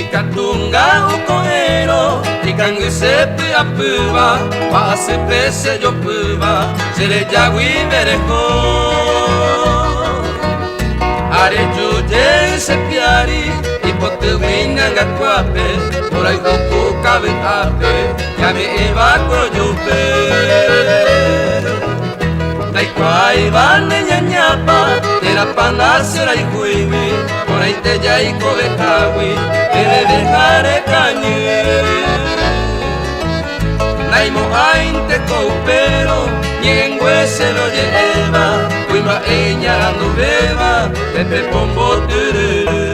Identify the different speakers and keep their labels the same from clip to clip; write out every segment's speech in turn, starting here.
Speaker 1: Ikatunga ukohero ikangu sepe apuva paase pese yo puva sere jagui merejo are juje se piari ipote winanga kwape orai hoku kabe ape yame eva koyupe dai kwai vane nyanyapa era panasera ikuimi orai te jai kobe kawi debe dejar cañe naimo ainte coupero niengüe se lo lleva cuima ella no beba pepe pombo tereré.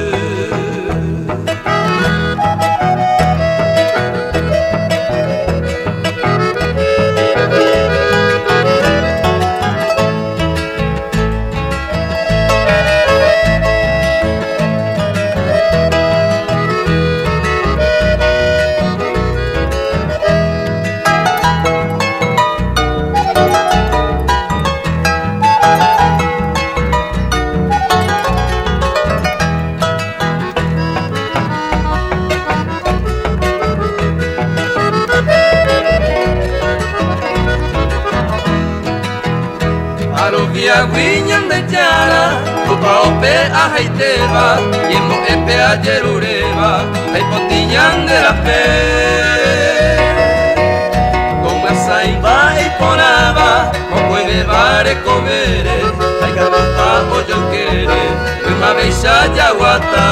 Speaker 1: Arovia guinyan de chara, opa ope a haiteba, yemo epe a yerureba, hay potillan de la fe. Con la saiba y ponaba, o puede vare comere, hay cabota o yo quiere, una beisa yaguata.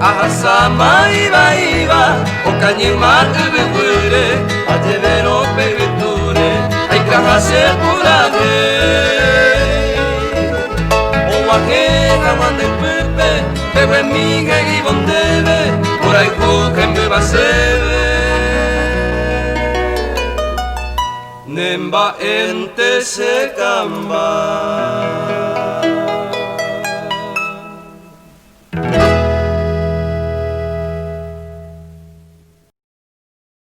Speaker 1: Ahasama iba iba, o cañima ube huire, a llevero peviture. Hace curare o aquella mande pepe bebe miga y bondebe por ahí que me va a ser nemba ente se camba.